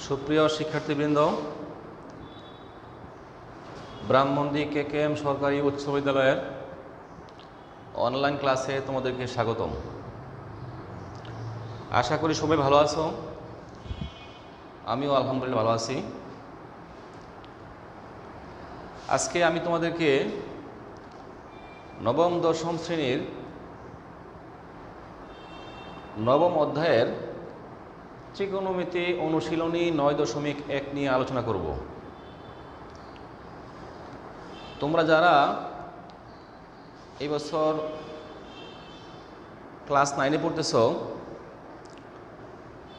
সুপ্রিয় শিক্ষার্থীবৃন্দ, ব্রাহ্মণদি KKM সরকারি উচ্চ বিদ্যালয়ের অনলাইন ক্লাসে তোমাদেরকে স্বাগতম। আশা করি সবাই ভালো আছো। আমিও আলহামদুলিল্লাহ ভালো আছি। আজকে আমি তোমাদেরকে নবম দশম শ্রেণীর নবম অধ্যায়ের ত্রিকোণমিতি অনুশীলনী 9.1 নিয়ে আলোচনা করব। তোমরা যারা এই বছর ক্লাস 9-এ পড়তেছ,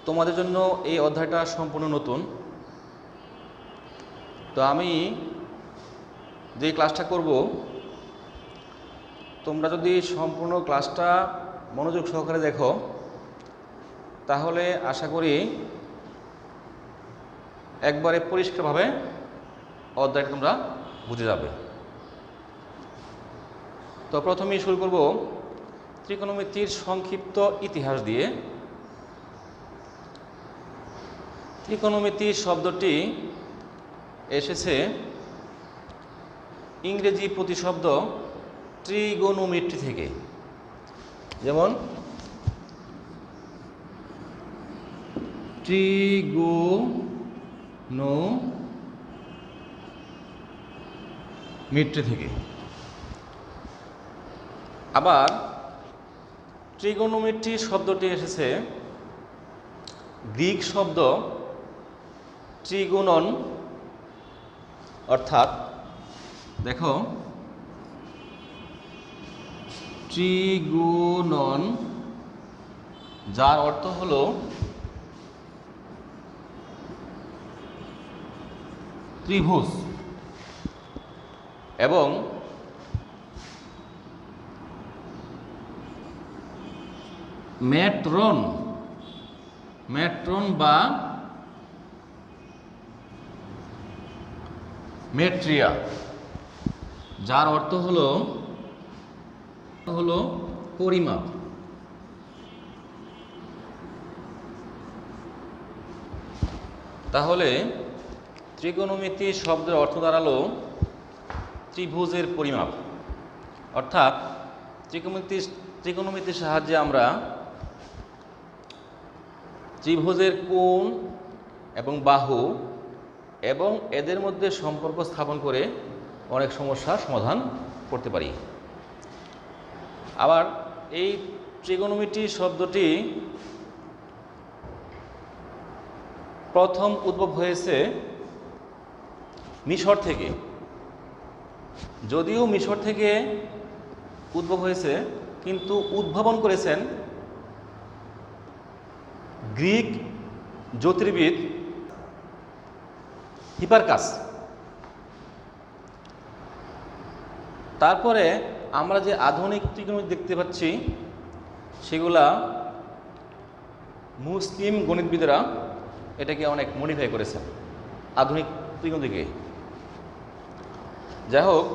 তোমাদের জন্য এই অধ্যায়টা সম্পূর্ণ নতুন। তো আমি যে ক্লাসটা করব, তোমরা যদি সম্পূর্ণ ক্লাসটা মনোযোগ সহকারে দেখো, তাহলে আশা করি একবারে পরিষ্কারভাবে অধ্যায়টা তোমরা বুঝে যাবে। তো প্রথমেই শুরু করব ত্রিকোণমিতির সংক্ষিপ্ত ইতিহাস দিয়ে। ত্রিকোণমিতি শব্দটি এসেছে ইংরেজি প্রতিশব্দ ট্রিগোনোমেট্রি থেকে। যেমন ট্রিগোনোমেট্রি থেকে। আবার ট্রিগোনোমেট্রি শব্দটি এসেছে গ্রিক শব্দ ট্রিগোনন, অর্থাৎ দেখো ট্রিগোনন, যার অর্থ হলো ত্রিভুজ, এবং ম্যাট্রন বা মেট্রিয়া, যার অর্থ হলো পরিমাপ। তাহলে ত্রিকোণমিতি শব্দের অর্থ দাঁড়ালো ত্রিভুজের পরিমাপ। অর্থাৎ ত্রিকোণমিতির সাহায্যে আমরা ত্রিভুজের কোণ এবং বাহু এবং এদের মধ্যে সম্পর্ক স্থাপন করে অনেক সমস্যার সমাধান করতে পারি। আবার এই ত্রিকোণমিতি শব্দটি প্রথম উদ্ভব হয়েছে মিশর থেকে। যদিও মিশর থেকে উদ্ভব হয়েছে, কিন্তু উদ্ভাবন করেছেন গ্রিক জ্যোতির্বিদ হিপারকাস। তারপরে আমরা যে আধুনিক ত্রিকোণমিতি দেখতে পাচ্ছি, সেগুলা মুসলিম গণিতবিদরা এটাকে অনেক মডিফাই করেছেন আধুনিক ত্রিকোণমিতিকে। যাই হোক,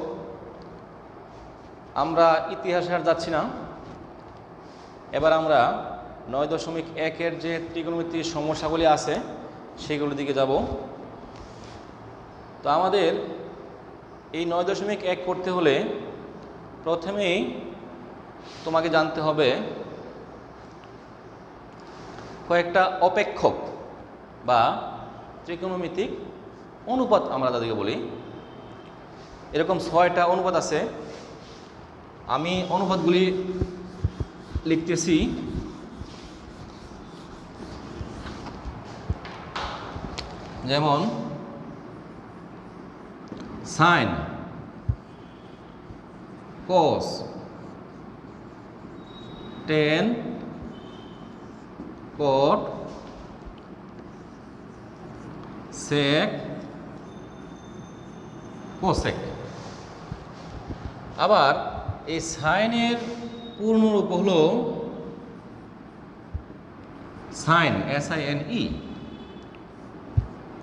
আমরা ইতিহাসে আর যাচ্ছি না। এবার আমরা 9.1-এর যে ত্রিকোণমিতির সমস্যাগুলি আছে সেগুলোর দিকে যাব। তো আমাদের এই 9.1 করতে হলে প্রথমেই তোমাকে জানতে হবে কয়েকটা অপেক্ষক বা ত্রিকোণমিতিক অনুপাত, আমরা যাদেরকে বলি। এরকম 6টা অনুপাত আছে। আমি অনুপাতগুলি লিখতেছি। যেমন সাইন, কস, টেন, কট, সেক, কোসেক। আবার এই সাইনের পূর্ণরূপ হলো সাইন, SINE।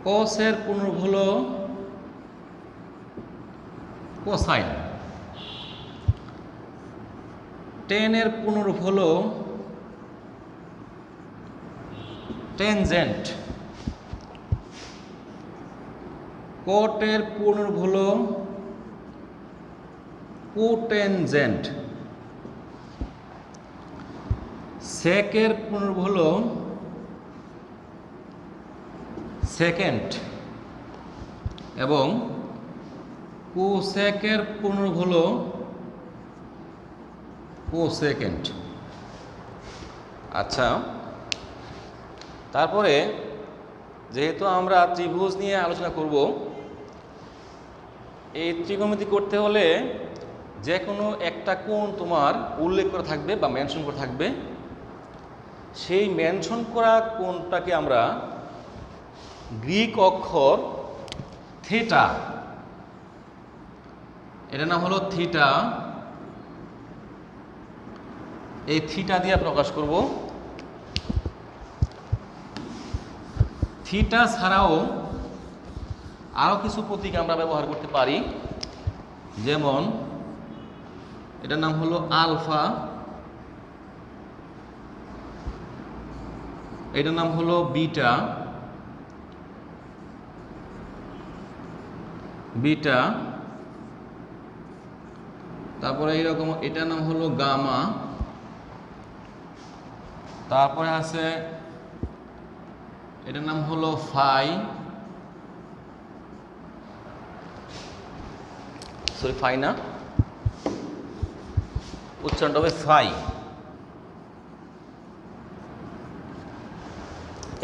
কোসের পূর্ণরূপ হলো কোসাইন। টেনের পূর্ণরূপ হলো টেনজেন্ট। কটের পূর্ণরূপ হলো কোটেনজেন্ট, সেকের পূর্ণরূপ হলো সেকেন্ড এবং কোসেকের পূর্ণরূপ হলো কোসেকেন্ড। আচ্ছা, তারপরে যেহেতু আমরা ত্রিভুজ নিয়ে আলোচনা করব, এই ত্রিকোণমিতি করতে হলে যে কোনো একটা কোণ তোমার উল্লেখ করা থাকবে বা মেনশন করা থাকবে। সেই মেনশন করা কোণটাকে আমরা গ্রিক অক্ষর থিটা, এটার নাম হলো থিটা, এই থিটা দিয়ে প্রকাশ করব। থিটা ছাড়াও আরও কিছু প্রতীক আমরা ব্যবহার করতে পারি, যেমন এটার নাম হলো আলফা, এটার নাম হলো বিটা, বিটা, তারপরে এইরকম এটার নাম হলো গামা, তারপরে আছে এটার নাম হলো ফাই, সরি ফাই না, উচ্চারণটা হবে ফাই।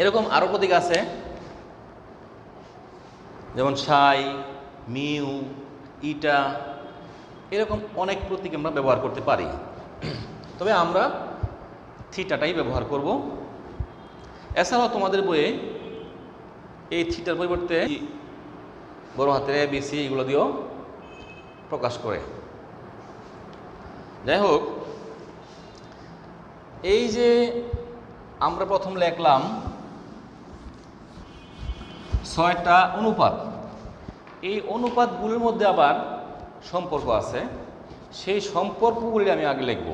এরকম আরো প্রতীক আছে, যেমন সাই, মিউ, ইটা, এরকম অনেক প্রতীক আমরা ব্যবহার করতে পারি। তবে আমরা থিটাটাই ব্যবহার করব। এছাড়াও তোমাদের বইয়ে এই থিটার পরিবর্তে বড় হাতের এ বি সি এগুলো দিয়েও প্রকাশ করে। যাই হোক, এই যে আমরা প্রথম লিখলাম 6টা অনুপাত, এই অনুপাতগুলোর মধ্যে আবার সম্পর্ক আছে, সেই সম্পর্কগুলি আমি আগে লিখব।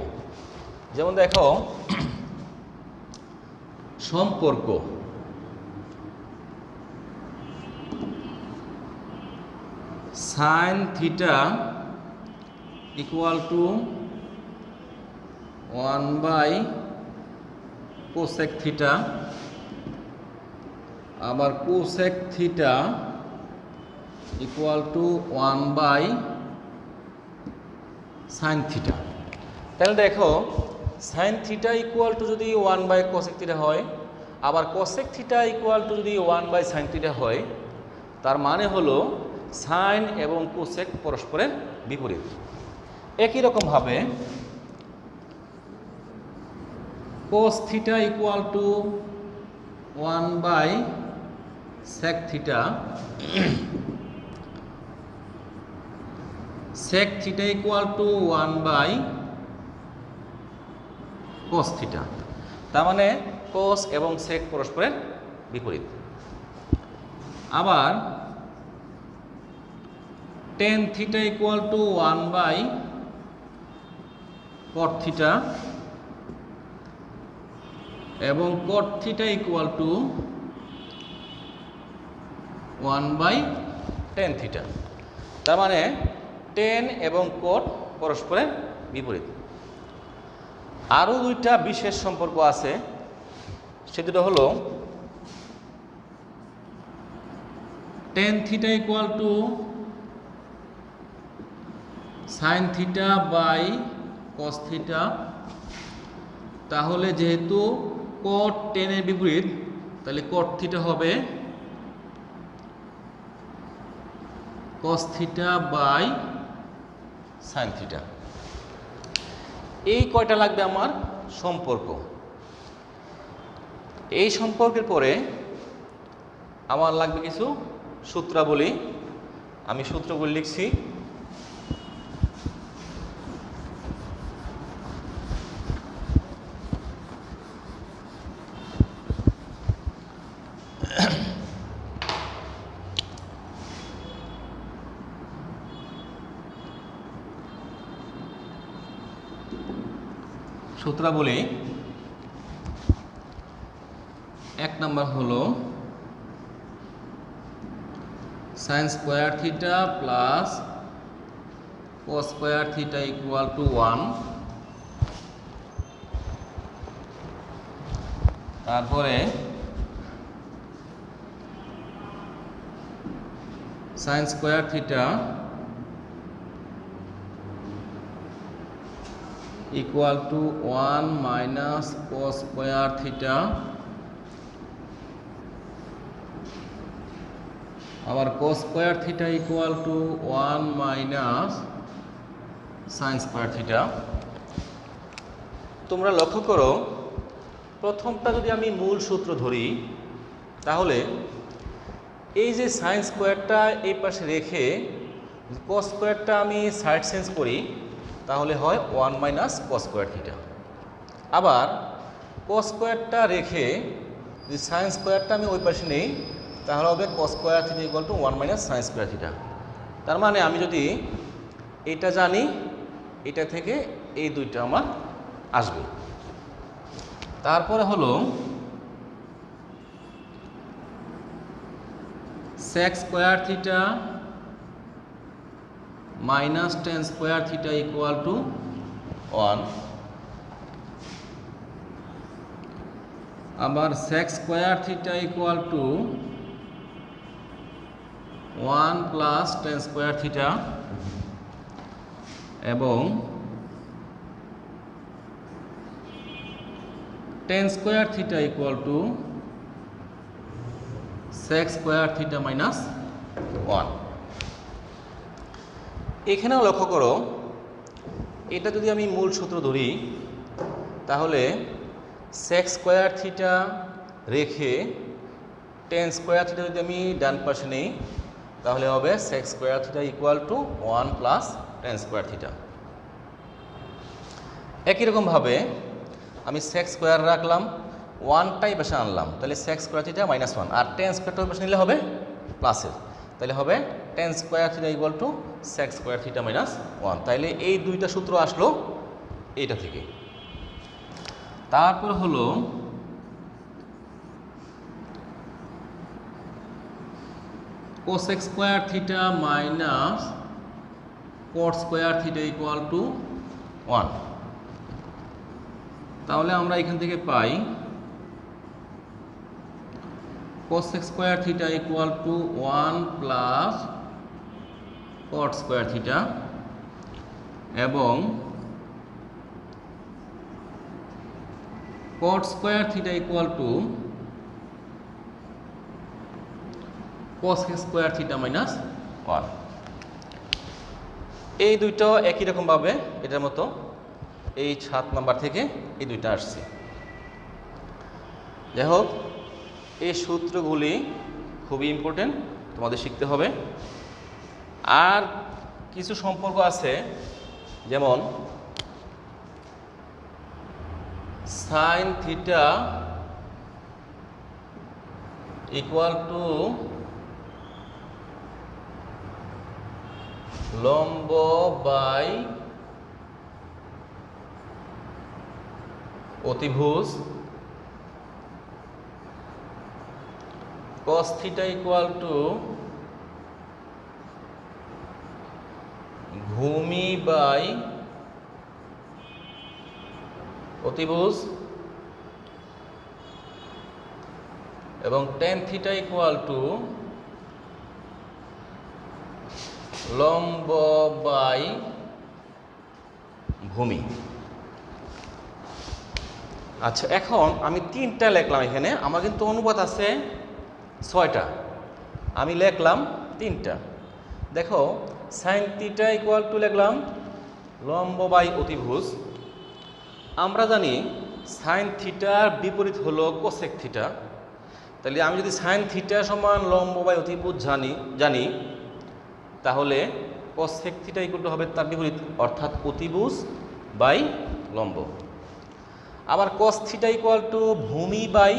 যেমন দেখো, সম্পর্ক সাইন থিটা ইকুয়াল টু 1/কোসেক থিটা, আবার কোসেক থিটা ইকুয়াল টু 1/সাইন থিটা। তাহলে দেখো, সাইন থিটা ইকুয়াল টু যদি 1/কোসেক থিটা হয়, আবার কোসেক থিটা ইকুয়াল টু যদি 1/সাইন থিটা হয়, তার মানে হলো সাইন এবং কোসেক পরস্পরের বিপরীত। একই রকমভাবে কোস থিটা ইকুয়াল টু 1/সেক theta, sec theta equal to 1/কোস থিটা। তার মানে কোস এবং সেক পরস্পরের বিপরীত। আবার টেন থিটা ইকুয়াল টু 1/কট থিটা এবং কট থিটা ইকুয়াল টু 1/টেন থিটা। তার মানে টেন এবং কট পরস্পরের বিপরীত। আরও দুইটা বিশেষ সম্পর্ক আছে, সে দুটো হলো tan theta equal to sine theta by cos theta. তাহলে যেহেতু কট টেনের বিপরীত, তাহলে কট থিটা হবে cos theta by sine theta. এই কয়টা লাগবে আমার সম্পর্ক। এই সম্পর্কের পরে আমার লাগবে কিছু সূত্রাবলী। আমি সূত্রগুলি লিখছি। সূত্রাবলী 1 নম্বর হলো sine square theta plus cos square theta equal to 1। তারপরে sine square theta equal to 1 minus cos square theta, আবার cos square theta equal to 1 minus sine square theta. তোমরা লক্ষ্য করো, প্রথমটা যদি আমি মূল সূত্র ধরি তাহলে এই যে সাইন স্কোয়ারটা এই পাশে রেখে কস স্কোয়ারটা আমি সাইড চেঞ্জ করি তাহলে হয় 1 মাইনাস কস স্কোয়ার থিটা। আবার কস স্কোয়ারটা রেখে যদি সাইন স্কোয়ারটা আমি ওই পাশে নেই তাহলে হবে কস square theta equal to 1 minus sine square theta. তার মানে আমি যদি এটা জানি, এটা থেকে এই দুইটা আমার আসবে। তারপরে হলো sec square theta minus tan square theta equal to 1। আবার sec square theta equal to 1 plus tan square theta, এবং tan square theta equal to sec square theta minus 1। এখানেও লক্ষ্য করো, এটা যদি আমি মূল সূত্র ধরি তাহলে সেক স্কোয়ার থিটা রেখে টেন স্কোয়ার থিটা যদি আমি ডান পাশে নেই তাহলে হবে sec square theta equal to 1 plus tan square theta. একই রকমভাবে আমি সেক স্কোয়ার রাখলাম, 1টাই পাশে আনলাম, তাহলে সেক স্কোয়ার থিটা মাইনাস 1, আর টেন স্কোয়ারটা পাশে নিলে হবে প্লাসের, তাহলে হবে tan square theta equal to sec square theta minus 1। তাইলে এই দুইটা সূত্র আসলো এইটা থেকে। তারপর হলো cosec square theta minus cot square theta equal to 1। তাহলে আমরা এখান থেকে পাই cosec square theta equal to 1 plus cot square theta, এবং cot square theta equal to cosec square theta minus 1। এই দুইটা একই রকমভাবে এটার মতো এই 7 নাম্বার থেকে এই দুইটা আসছে। যাই হোক, এই সূত্রগুলি খুবই ইম্পর্টেন্ট, তোমাদের শিখতে হবে। আর কিছু সম্পর্ক আছে, যেমন সাইন থিটা ইকুয়াল টু লম্ব বাই অতিভুজ, cos থিটা ইকুয়াল টু ভূমি বাই অতিভুজ, এবং টেন থিটা ইকুয়াল টু লম্ব বাই ভূমি। আচ্ছা, এখন আমি 3টা লিখলাম, এখানে আমার কিন্তু অনুপাত আছে 6টা, আমি লিখলাম 3টা। দেখো, সাইন থিটা ইকুয়াল টু লিখলাম লম্ব বাই অতিভুজ। আমরা জানি সাইন থিটার বিপরীত হলো কোসেক থিটা, তাহলে আমি যদি সাইন থিটা সমান লম্ব বাই অতিভুজ জানি তাহলে কোসেক থিটা ইকুয়াল টু হবে তার বিপরীত, অর্থাৎ অতিভুজ বাই লম্ব। আবার কস থিটা ইকুয়াল টু ভূমি বাই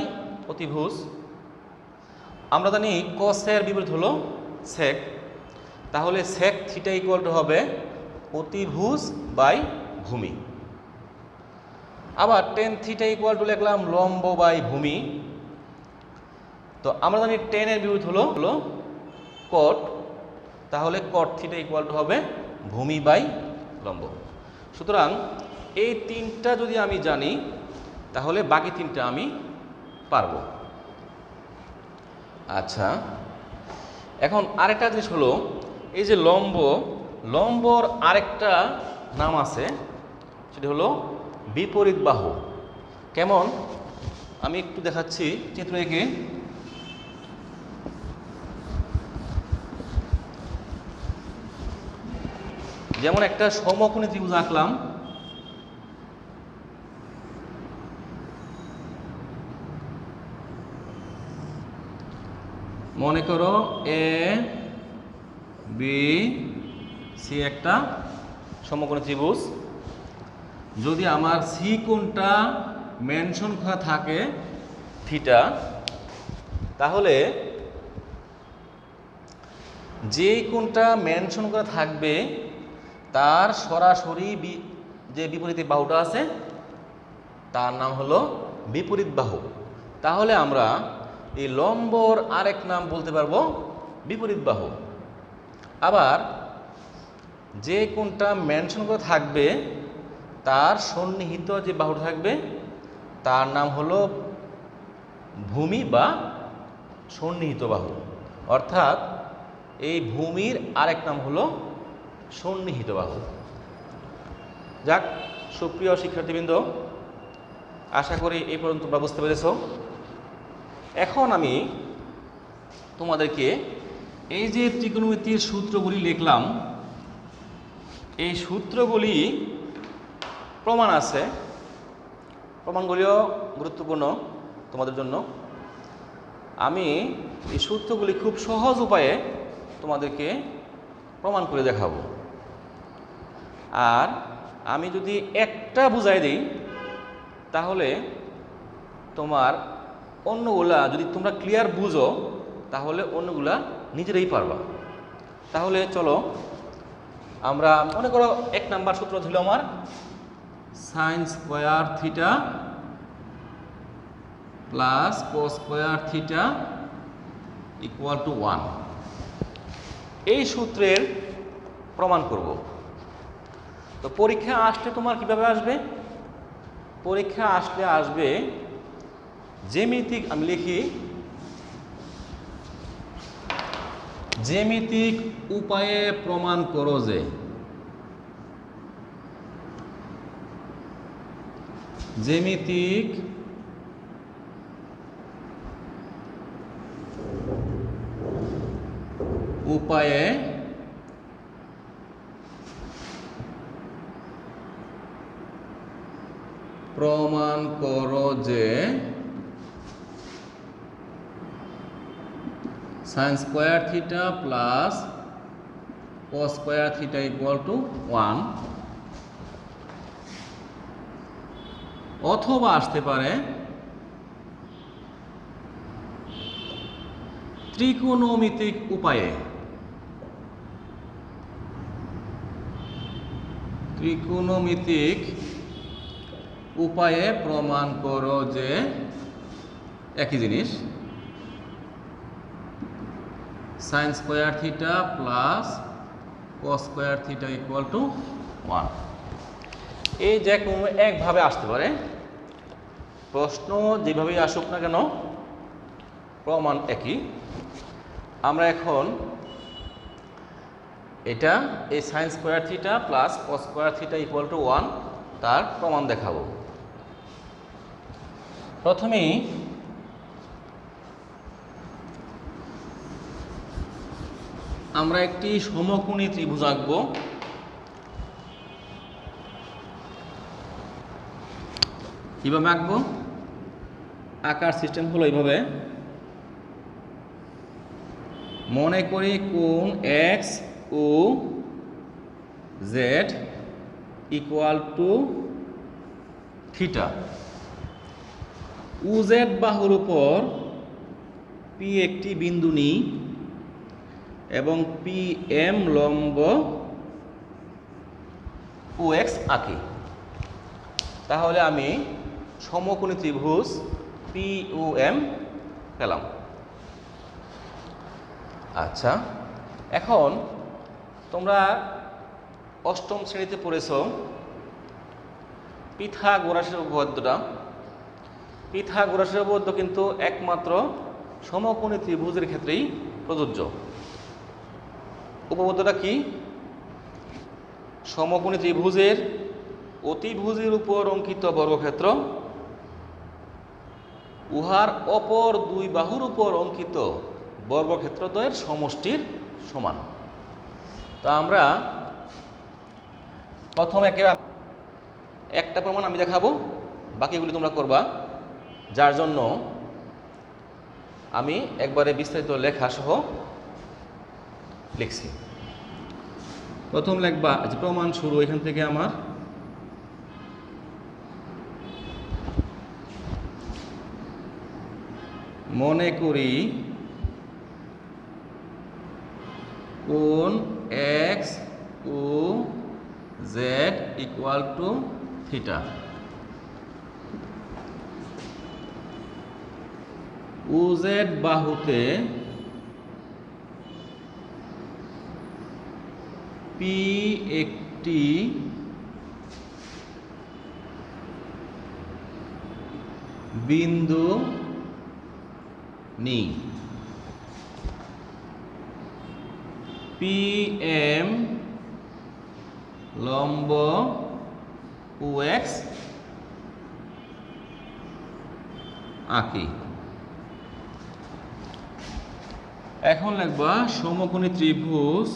অতিভুজ। আমরা জানি কসের বিপরীত হলো সেক, তাহলে সেক থিটা ইকুয়াল টু হবে অতিভুজ বাই ভূমি। আবার টেন থিটা ইকুয়াল টু লিখলাম লম্ব বাই ভূমি। তো আমরা জানি টেনের বিপরীত হলো কট, তাহলে কট থিটা ইকুয়াল টু হবে ভূমি বাই লম্ব। সুতরাং এই তিনটা যদি আমি জানি তাহলে বাকি তিনটা আমি পারবো। আচ্ছা, এখন আরেকটা জিনিস হলো, এই যে লম্বর আরেকটা নাম আছে, সেটা হলো বিপরীত বাহু। কেমন আমি একটু দেখাচ্ছি চিত্র এঁকে। যেমন একটা সমকোণী ত্রিভুজ আঁকলাম, মনে করো এ বি সি একটা সমকোণী ত্রিভুজ। যদি আমার সি কোণটা মেনশন করা থাকে থিটা, তাহলে যে কোণটা মেনশন করা থাকবে তার সরাসরি যে বিপরীত বাহুটা আছে তার নাম হলো বিপরীত বাহু। তাহলে আমরা এই লম্বর আরেক নাম বলতে পারবো বিপরীত বাহু। আবার যে কোণটা মেনশন করা থাকবে তার সন্নিহিত যে বাহুটা থাকবে তার নাম হলো ভূমি বা সন্নিহিত বাহু। অর্থাৎ এই ভূমির আরেক নাম হলো সন্নিহিত বাহু। যাক, সুপ্রিয় শিক্ষার্থীবৃন্দ, আশা করি এই পর্যন্ত তোমরা বুঝতে পেরেছ। এখন আমি তোমাদেরকে এই যে ত্রিকোণমিতির সূত্রগুলি লিখলাম, এই সূত্রগুলি প্রমাণ আছে, প্রমাণগুলিও গুরুত্বপূর্ণ তোমাদের জন্য। আমি এই সূত্রগুলি খুব সহজ উপায়ে তোমাদেরকে প্রমাণ করে দেখাবো। আর আমি যদি একটা বুঝাই দিই তাহলে তোমার অন্যগুলা যদি তোমরা ক্লিয়ার বুঝো তাহলে অন্যগুলা নিজেরাই পারবা। তাহলে চলো আমরা মনে করো 1 নাম্বার সূত্র ছিল আমার sign square theta plus cos square theta equal to 1। এই সূত্রের প্রমাণ করব। তো পরীক্ষা আসলে তোমার কিভাবে আসবে? পরীক্ষা আসবে জ্যামিতিক, আমি লিখি জ্যামিতিক উপায়ে প্রমাণ করো যে। জ্যামিতিক উপায়ে প্রমাণ করো যে sign square theta plus cos square theta equal to 1। অথবা আসতে পারে ত্রিকোণমিতিক উপায়ে। ত্রিকোণমিতিক উপায়ে প্রমাণ করো যে একই জিনিস, sign square theta plus cos square theta equal to 1। এই যে কোনো একভাবে আসতে পারে, প্রশ্ন যেভাবেই আসুক না কেন প্রমাণ একই। আমরা এখন এটা এই sign square theta plus cos square theta equal to 1 তার প্রমাণ দেখাবো। প্রথমেই আমরা একটি সমকোণী ত্রিভুজ আঁকবো। কিভাবে আঁকবো? আঁকার সিস্টেম হলো এইভাবে। মনে করি কোণ X O Z equal to theta. O Z বাহুর উপর পি একটি বিন্দু নিই এবং পি এম লম্ব ও এক্স আঁকি। তাহলে আমি সমকোণী ত্রিভুজ পি ও এম পেলাম। আচ্ছা, এখন তোমরা অষ্টম শ্রেণীতে পড়েছ পিথাগোরাসের উপপাদ্যটা। পিথাগোরাসের উপপাদ্য কিন্তু একমাত্র সমকোণী ত্রিভুজের ক্ষেত্রেই প্রযোজ্য। উপপাদ্যটা কি? সমকোণী ত্রিভুজের অতিভুজের উপর অঙ্কিত বর্গক্ষেত্র উহার অপর দুই বাহুর উপর অঙ্কিত বর্গক্ষেত্রদ্বয়ের সমষ্টির সমান। তা আমরা প্রথম একটা প্রমাণ আমি দেখাবো, বাকিগুলি তোমরা করবা, যার জন্য আমি একবারে বিস্তারিত লেখা সহ লিখছি। প্রথম লেখবা যে প্রমাণ শুরু এখান থেকে আমার মনে করি কোণ X O Z equal to theta. OZ বাহুতে পি একটি বিন্দু নিই। পি এম লম্ব ও এক্স আঁকি। এখন লিখবা সমকোণী ত্রিভুজ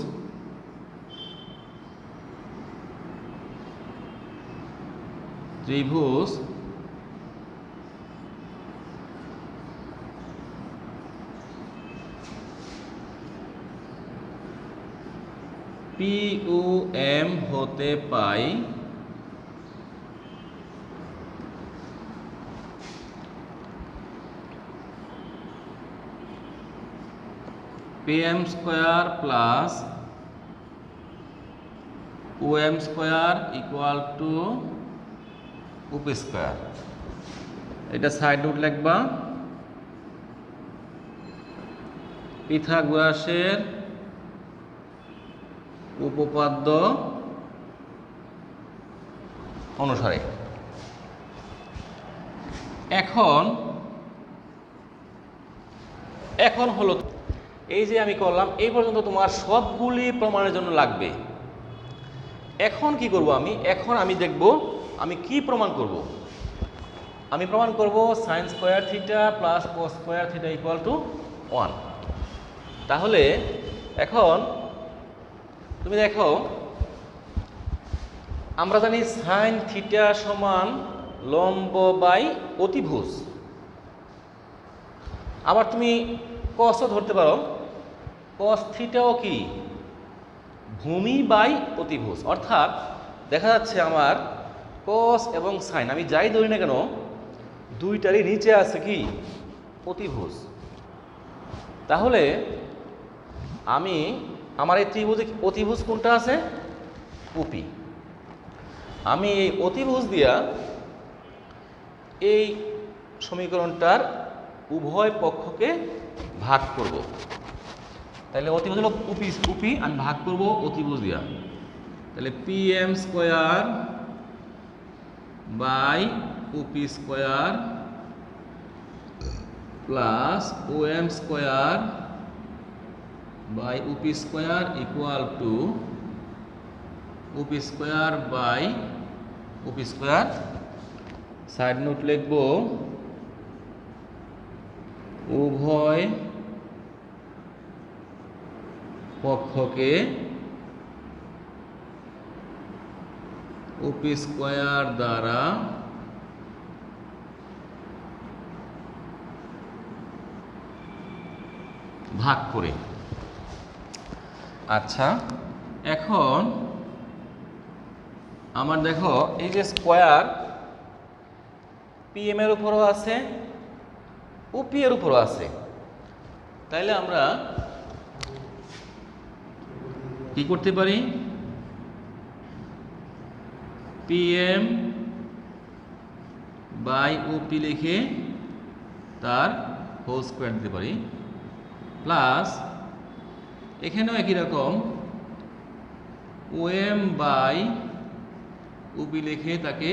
পি ও এম হতে পাই P M square plus O M square equal to উপি square. এটা সাইড নোট লিখবা। পিথাগোরাসের উপপাদ্য অনুসারে। এখন হলো এই যে আমি করলাম এই পর্যন্ত তোমার সবগুলি প্রমাণের জন্য লাগবে। এখন কি করব আমি? এখন আমি দেখব আমি কি প্রমাণ করব। আমি প্রমাণ করব sign square theta plus cos square theta equal to 1। তাহলে এখন তুমি দেখো, আমরা জানি সাইন থিটা সমান লম্ব বাই অতিভুজ। আবার তুমি কসও ধরতে পারো, কস থিটাও কি ভূমি বাই অতিভুজ। অর্থাৎ দেখা যাচ্ছে আমার কস এবং সাইন আমি যাই ধরি না কেন দুইটারই নিচে আছে কি অতিভুজ। তাহলে আমি আমার এই ত্রিভুজে অতিভুজ কোনটা আছে? উপি। আমি এই অতিভুজ দিয়া এই সমীকরণটার উভয় পক্ষকে ভাগ করব। তাহলে অতিভুজ হলো উপি, আমি ভাগ করব অতিভুজ দিয়া। তাহলে P M square by OP square plus O M square by OP square equal to উপি square by OP square. Side note লিখব উভয় পক্ষকে উপি স্কোয়ার দ্বারা ভাগ করে। আচ্ছা, এখন আমার দেখো এই যে স্কোয়ার পিএম এর উপরও আছে ওপি এর উপরও আছে। তাইলে আমরা কি করতে পারি? পিএম বাই ওপি লিখে তার হোল স্কোয়ার দিতে পারি প্লাস এখানেও একই রকম ওএম বাই উপি লিখে তাকে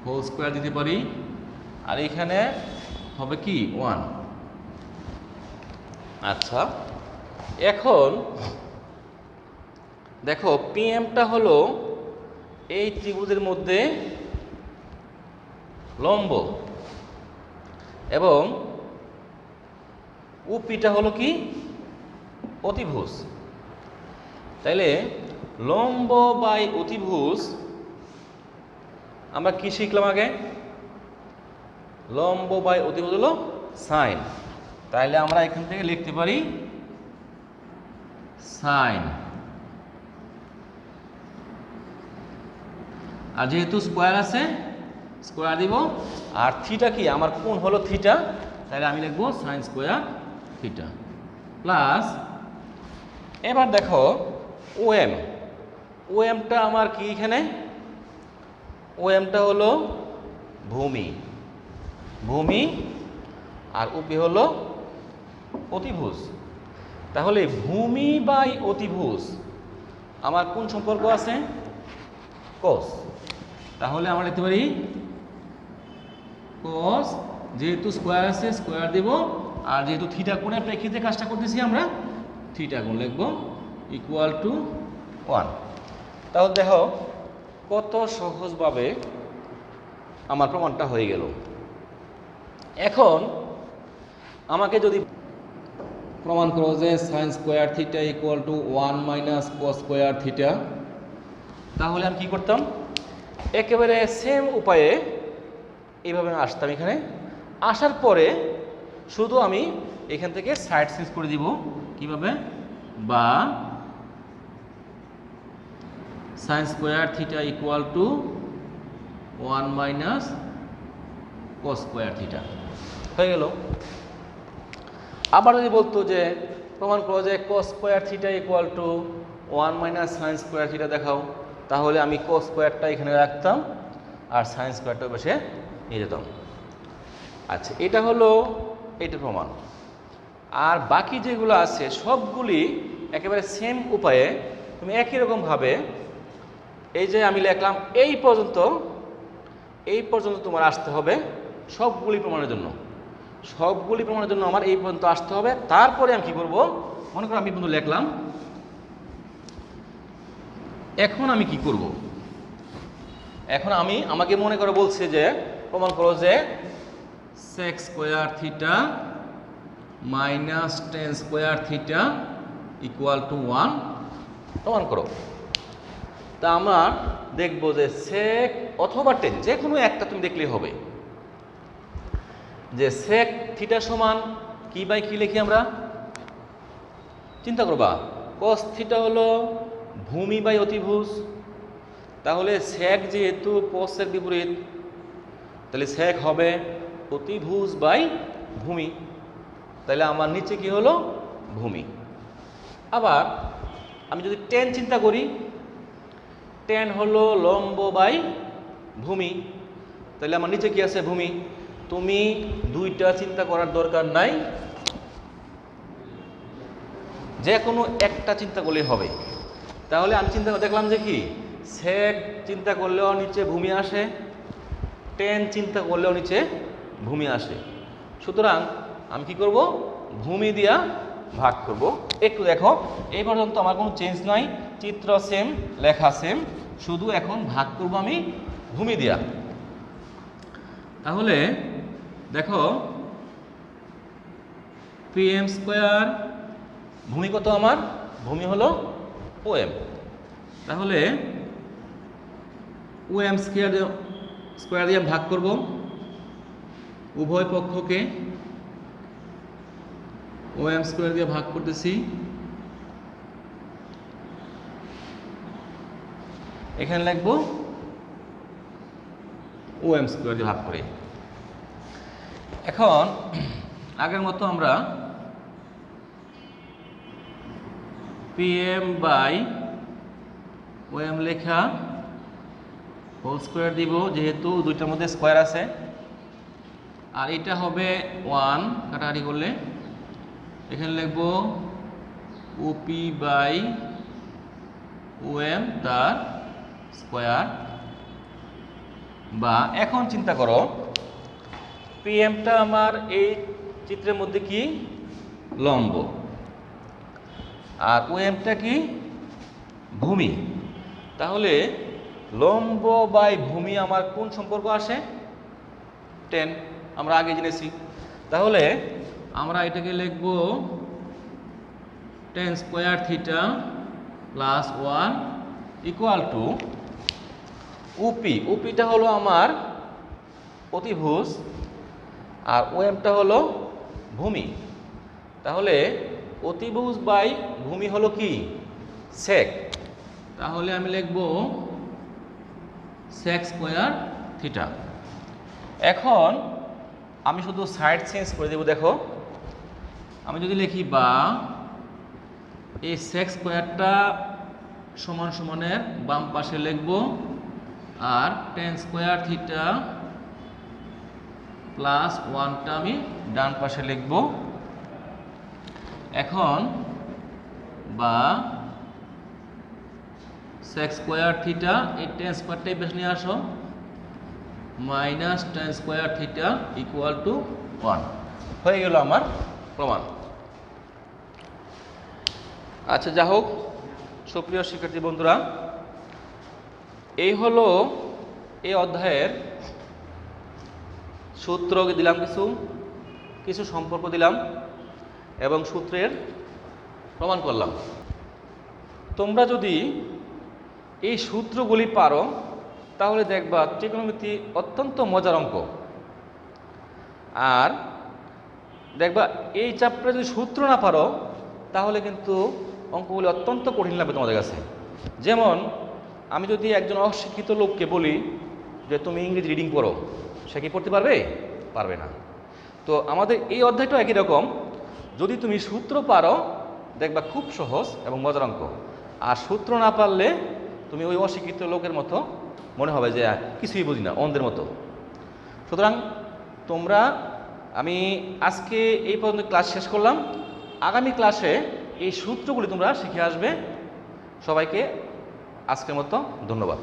হোল স্কোয়ার দিতে পারি, আর এখানে হবে কি 1। আচ্ছা, এখন দেখো পিএমটা হলো এই ত্রিভুজের মধ্যে লম্ব এবং উপিটা হলো কি অতিভুজ। তাইলে লম্ব বাই অতিভুজ আমরা কি শিখলাম আগে? লম্ব বাই অতিভুজ হলো সাইন। তাইলে আমরা এখান থেকে লিখতে পারি সাইন, আর যেহেতু স্কোয়ার আছে স্কোয়ার দিব, আর থিটা কি আমার কোণ হলো থিটা, তাহলে আমি লিখবো সাইন স্কোয়ার থিটা প্লাস, এবার দেখো ওএম, ওএমটা আমার কি এখানে? ওএমটা হলো ভূমি, ভূমি আর উপি হলো অতিভুজ। তাহলে ভূমি বাই অতিভুজ আমার কোন সম্পর্ক আছে? কস। তাহলে আমরা লিখতে পারি কস, যেহেতু স্কোয়ার আছে স্কোয়ার দেব, আর যেহেতু থিটা কোণের প্রেক্ষিতে কাজটা করতেছি আমরা থিটা কোণ লিখবো ইকুয়াল টু 1। তাহলে দেখো কত সহজভাবে আমার প্রমাণটা হয়ে গেল। এখন আমাকে যদি প্রমাণ করো যে sign square theta equal to 1 minus cos square theta, তাহলে আমি কি করতাম? একেবারে সেম উপায়ে এইভাবে আসতাম এখানে, আসার পরে শুধু আমি এখান থেকে সাইড চেঞ্জ করে দিব। কিভাবে? বা sign square theta equal to 1 minus cos square theta হয়ে গেল। আবার যদি বলতো যে প্রমাণ করো যে কস square theta equal to 1 minus sine square theta দেখাও, তাহলে আমি কস স্কোয়ারটা এখানে রাখতাম আর সাইন স্কোয়ারটা বসে নিয়ে যেতাম। আচ্ছা, এটা হলো এটা প্রমাণ। আর বাকি যেগুলো আছে সবগুলি একেবারে সেম উপায়ে তুমি একই রকমভাবে, এই যে আমি লিখলাম এই পর্যন্ত তোমার আসতে হবে সবগুলি প্রমাণের জন্য। সবগুলি প্রমাণের জন্য আমার এই পর্যন্ত আসতে হবে। তারপরে আমি কি করব? মনে করো আমি পর্যন্ত লিখলাম, এখন আমি কি করব? এখন আমাকে মনে করে বলছে যে প্রমাণ করো যে sec square theta minus tan square theta equal to 1 প্রমাণ করো। তা আমরা দেখব যে সেক অথবা টেন যে কোনো একটা তুমি দেখলেই হবে। যে সেক থিটা সমান কি বাই কি লিখি আমরা? চিন্তা করবা, কস থিটা হলো ভূমি বাই অতিভুজ, তাহলে সেক যেহেতু কসের বিপরীত, তাহলে সেক হবে অতিভুজ বাই ভূমি, তাহলে আমার নিচে কি হলো? ভূমি। আবার আমি যদি টেন চিন্তা করি, টেন হলো লম্ব বাই ভূমি, তাহলে আমার নিচে কি আছে? ভূমি। তুমি দুইটা চিন্তা করার দরকার নাই, যে কোনো একটা চিন্তা করলেই হবে। তাহলে আমি চিন্তা দেখলাম যে কি সেক চিন্তা করলেও নিচে ভূমি আসে, টেন চিন্তা করলেও নিচে ভূমি আসে। সুতরাং আমি কি করব? ভূমি দিয়া ভাগ করব। একটু দেখো, এই পর্যন্ত আমার কোনো চেঞ্জ নাই, চিত্র সেম, লেখা সেম, শুধু এখন ভাগ করব আমি ভূমি দিয়া। তাহলে দেখো পিএম স্কোয়ার, ভূমি কত আমার? ভূমি হলো ওএম। তাহলে ওএম স্কোয়ার দিয়ে ভাগ করব উভয় পক্ষকে, ওএম স্কোয়ার দিয়ে ভাগ করতেছি। এখানে লিখবো ওএম স্কোয়ার দিয়ে ভাগ করে। এখন আগের মতো আমরা পিএম বাই ওএম লেখা হোল স্কোয়ার দিব, যেহেতু দুইটার মধ্যে স্কোয়ার আছে, আর এটা হবে 1 কাটাকাটি করলে। এখানে লিখবো ওপি বাই ওএম তার স্কোয়ার, বা এখন চিন্তা করো পিএমটা আমার এই চিত্রের মধ্যে কি লম্ব, আর ওএমটা কি ভূমি। তাহলে লম্ব বাই ভূমি আমার কোন সম্পর্ক আসে? 10, আমরা আগে জেনেছি। তাহলে আমরা এটাকে লিখব tan square theta plus 1 equal to OP, ওপিটা হলো আমার অতিভুজ আর ওএমটা হলো ভূমি। তাহলে অতিভুজ বাই ভূমি হলো কি সেক, তাহলে আমি লিখব সেক স্কোয়ার থিটা। এখন আমি শুধু সাইড চেঞ্জ করে দেব। দেখো আমি যদি লিখি বা এই সেক স্কোয়ারটা সমান সমানের বাম পাশে লিখব, আর tan স্কোয়ার থিটা প্লাস 1টা আমি ডান পাশে লিখব। এখন বা সেক স্কোয়ার থিটা এই tan স্কোয়ারটাই বেশ নিয়ে আসো, minus tan square theta equal to 1 হয়ে গেল আমার প্রমাণ। আচ্ছা, যা হোক সুপ্রিয় শিক্ষার্থী বন্ধুরা, এই হলো এই অধ্যায়ের সূত্র দিলাম, কিছু সম্পর্ক দিলাম এবং সূত্রের প্রমাণ করলাম। তোমরা যদি এই সূত্রগুলি পারো তাহলে দেখবা ত্রিকোণমিতি অত্যন্ত মজার অঙ্ক। আর দেখবা এই চ্যাপ্টারে যদি সূত্র না পারো তাহলে কিন্তু অঙ্কগুলি অত্যন্ত কঠিন লাগবে তোমাদের কাছে। যেমন আমি যদি একজন অশিক্ষিত লোককে বলি যে তুমি ইংরেজি রিডিং পড়ো, সে কি পড়তে পারবে? পারবে না। তো আমাদের এই অধ্যায়টা একই রকম, যদি তুমি সূত্র পারো দেখবা খুব সহজ এবং মজার অঙ্ক, আর সূত্র না পারলে তুমি ওই অশিক্ষিত লোকের মতো মনে হবে যে কিছুই বুঝি না, অন্ধের মতো। সুতরাং তোমরা, আমি আজকে এই পর্যন্ত ক্লাস শেষ করলাম। আগামী ক্লাসে এই সূত্রগুলি তোমরা শিখে আসবে। সবাইকে আজকের মতো ধন্যবাদ।